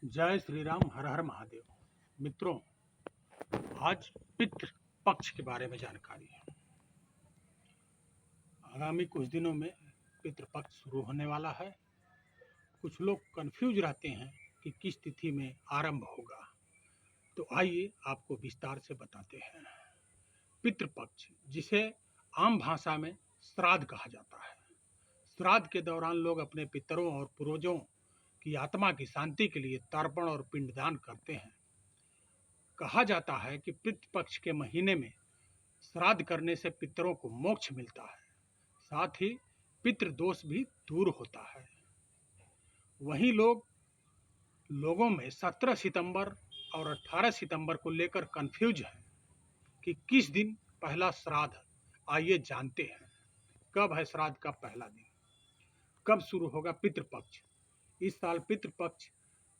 जय श्री राम, हर हर महादेव। मित्रों, आज पितृ पक्ष के बारे में जानकारी है। आगामी कुछ दिनों में पितृ पक्ष शुरू होने वाला है। कुछ लोग कंफ्यूज रहते हैं कि किस तिथि में आरंभ होगा, तो आइए आपको विस्तार से बताते हैं। पितृपक्ष, जिसे आम भाषा में श्राद्ध कहा जाता है। श्राद्ध के दौरान लोग अपने पितरों और पूर्वजों की आत्मा की शांति के लिए तर्पण और पिंडदान करते हैं। कहा जाता है कि पितृपक्ष के महीने में श्राद्ध करने से पितरों को मोक्ष मिलता है, साथ ही पितृदोष भी दूर होता है। वहीं लोगों में 17 सितंबर और 18 सितंबर को लेकर कंफ्यूज है कि किस दिन पहला श्राद्ध। आइए जानते हैं कब है श्राद्ध का पहला दिन, कब शुरू होगा पितृपक्ष। इस साल पितृपक्ष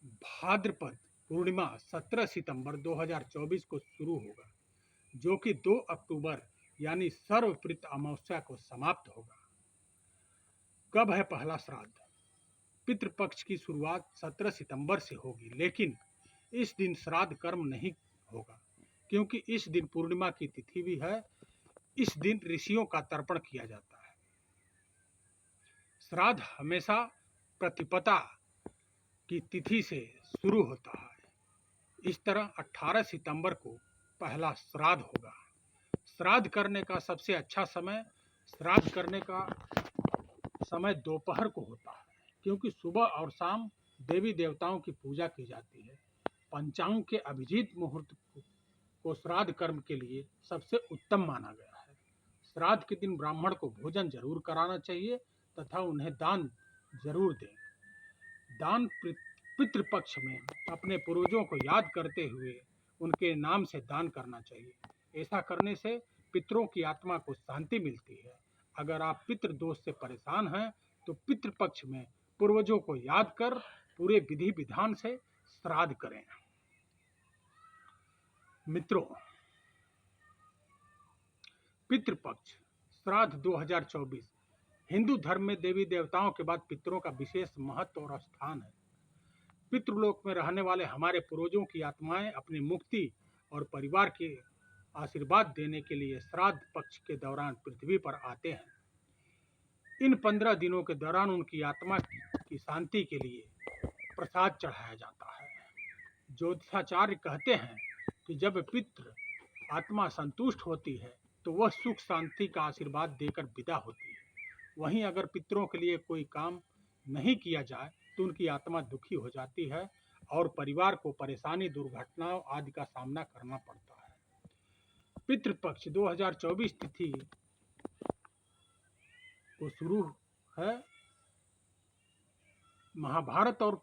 भाद्रपद पूर्णिमा 17 सितंबर 2024 को शुरू होगा, जो कि 2 अक्टूबर यानी सर्वपितृ अमावस्या को समाप्त होगा। कब है पहला श्राद्ध? पितृपक्ष की शुरुआत 17 सितंबर से होगी, लेकिन इस दिन श्राद्ध कर्म नहीं होगा, क्योंकि इस दिन पूर्णिमा की तिथि भी है। इस दिन ऋषियों का तर्पण किया जाता है। श्राद्ध हमेशा प्रतिपदा की तिथि से शुरू होता है। इस तरह 18 सितंबर को पहला श्राद्ध होगा। श्राद्ध करने का सबसे अच्छा समय दोपहर को होता है, क्योंकि सुबह और शाम देवी देवताओं की पूजा की जाती है। पंचांग के अभिजीत मुहूर्त को श्राद्ध कर्म के लिए सबसे उत्तम माना गया है। श्राद्ध के दिन ब्राह्मण को भोजन जरूर कराना चाहिए तथा उन्हें दान जरूर दें। दान पितृपक्ष में अपने पूर्वजों को याद करते हुए उनके नाम से दान करना चाहिए। ऐसा करने से पितरों की आत्मा को शांति मिलती है। अगर आप पितृदोष से परेशान हैं तो पितृपक्ष में पूर्वजों को याद कर पूरे विधि विधान से श्राद्ध करें। मित्रों, पितृपक्ष श्राद्ध 2024 हिंदू धर्म में देवी देवताओं के बाद पितरों का विशेष महत्व और स्थान है। पितृलोक में रहने वाले हमारे पूर्वजों की आत्माएं अपनी मुक्ति और परिवार के आशीर्वाद देने के लिए श्राद्ध पक्ष के दौरान पृथ्वी पर आते हैं। इन 15 दिनों के दौरान उनकी आत्मा की शांति के लिए प्रसाद चढ़ाया जाता है। ज्योतिषाचार्य कहते हैं कि जब पितृ आत्मा संतुष्ट होती है तो वह सुख शांति का आशीर्वाद देकर विदा होती है। वहीं अगर पितरों के लिए कोई काम नहीं किया जाए तो उनकी आत्मा दुखी हो जाती है और परिवार को परेशानी, दुर्घटनाओं आदि का सामना करना पड़ता है। पितृपक्ष 2024 तिथि को शुरू है। महाभारत और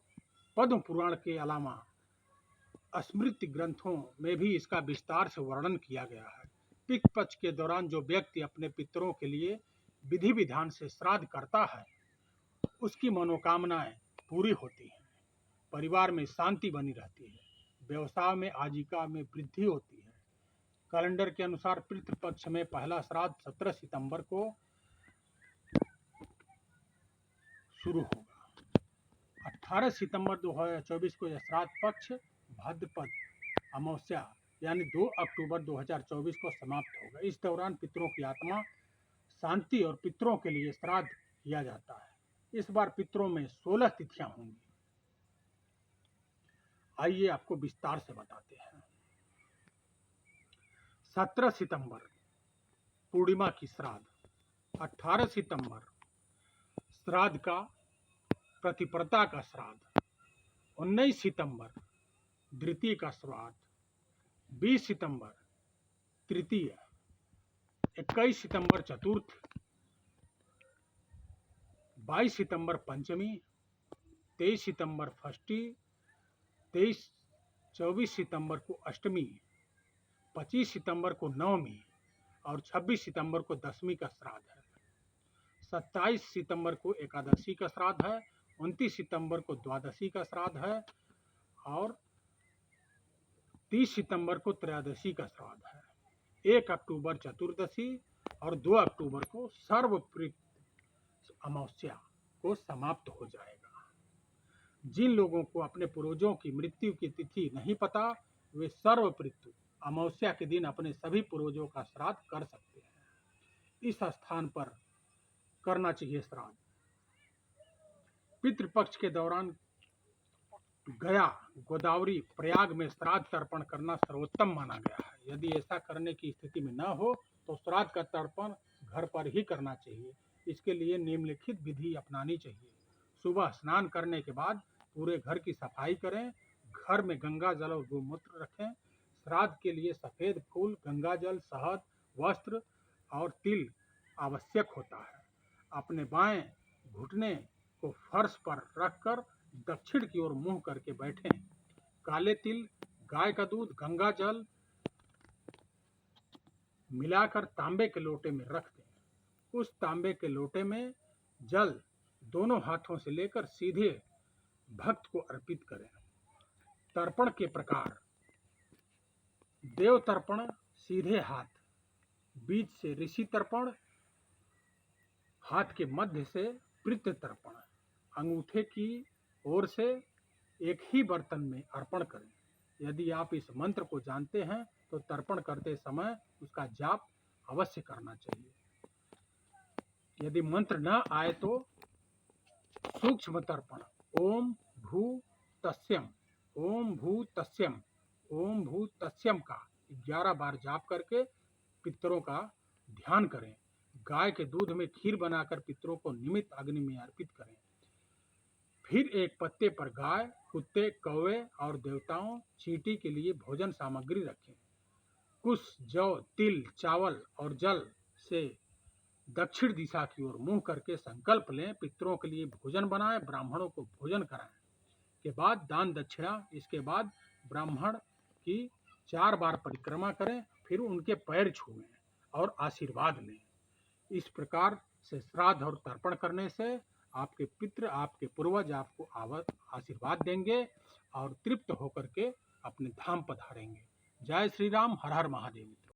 पद्म पुराण के अलावा स्मृति ग्रंथों में भी इसका विस्तार से वर्णन किया गया है। पितृपक्ष के दौरान जो व्यक्ति अपने पितरों के लिए विधि विधान से श्राद्ध करता है, उसकी मनोकामनाएं पूरी होती हैं, परिवार में शांति बनी रहती है, व्यवसाय में आजीविका में वृद्धि होती है। कैलेंडर के अनुसार पितृपक्ष में पहला श्राद्ध 17 सितंबर को शुरू होगा। 18 सितंबर 2024 को यह श्राद्ध पक्ष भाद्रपद अमावस्या यानी 2 अक्टूबर 2024 को समाप्त होगा। इस दौरान पितरों की आत्मा शांति और पितरों के लिए श्राद्ध किया जाता है। इस बार पितरों में 16 तिथियां होंगी। आइए आपको विस्तार से बताते हैं। 17 सितंबर पूर्णिमा की श्राद्ध, 18 सितंबर श्राद्ध का प्रतिपदा का श्राद्ध, 19 सितंबर द्वितीय का श्राद्ध, 20 सितंबर तृतीय, 21 सितंबर चतुर्थ, 22 सितंबर पंचमी, 23 सितंबर षष्ठी, 24 सितंबर को अष्टमी, 25 सितंबर को नवमी और 26 सितंबर को दशमी का श्राद्ध है। 27 सितंबर को एकादशी का श्राद्ध है, 29 सितंबर को द्वादशी का श्राद्ध है और 30 सितंबर को त्रयोदशी का श्राद्ध है। 1 अक्टूबर चतुर्दशी और 2 अक्टूबर को सर्वपितृ अमावस्या को समाप्त हो जाएगा। जिन लोगों को अपने पूर्वजों की मृत्यु की तिथि नहीं पता, वे सर्वपितृ अमावस्या के दिन अपने सभी पूर्वजों का श्राद्ध कर सकते हैं। इस स्थान पर करना चाहिए श्राद्ध। पितृपक्ष के दौरान गया, गोदावरी, प्रयाग में श्राद्ध तर्पण करना सर्वोत्तम माना गया है। यदि ऐसा करने की स्थिति में न हो तो श्राद्ध का तर्पण घर पर ही करना चाहिए। इसके लिए निम्नलिखित विधि अपनानी चाहिए। सुबह स्नान करने के बाद पूरे घर की सफाई करें। घर में गंगा जल और गोमूत्र रखें। श्राद्ध के लिए सफ़ेद फूल, गंगा जल, शहद, वस्त्र और तिल आवश्यक होता है। अपने बाएं घुटने को फर्श पर रखकर दक्षिण की ओर मुंह करके बैठें। काले तिल, गाय का दूध, गंगा जल मिलाकर तांबे के लोटे में रख दें। उस तांबे के लोटे में जल दोनों हाथों से लेकर सीधे भक्त को अर्पित करें। तर्पण के प्रकार: देव तर्पण सीधे हाथ, बीच से ऋषि तर्पण, हाथ के मध्य से पितृ तर्पण। अंगूठे की ओर से एक ही बर्तन में अर्पण करें। यदि आप इस मंत्र को जानते हैं तो तर्पण करते समय उसका जाप अवश्य करना चाहिए। यदि मंत्र न आए तो सूक्ष्म तर्पण ओम भू तस्यम, ओम भू तस्यम, ओम भू तस्यम का 11 बार जाप करके पितरों का ध्यान करें। गाय के दूध में खीर बनाकर पितरों को निमित्त अग्नि में अर्पित करें। फिर एक पत्ते पर गाय, कुत्ते, कौवे और देवताओं, चींटी के लिए भोजन सामग्री रखें। कुश, जौ, तिल, चावल और जल से दक्षिण दिशा की ओर मुंह करके संकल्प लें। पितरों के लिए भोजन बनाएं, ब्राह्मणों को भोजन कराएं। के बाद दान दक्षिणा। इसके बाद ब्राह्मण की 4 बार परिक्रमा करें, फिर उनके पैर छुएं और आशीर्वाद लें। इस प्रकार से श्राद्ध और तर्पण करने से आपके पितृ, आपके पूर्वज आपको आशीर्वाद देंगे और तृप्त होकर के अपने धाम पधारेंगे। जय श्री राम। हर हर महादेव।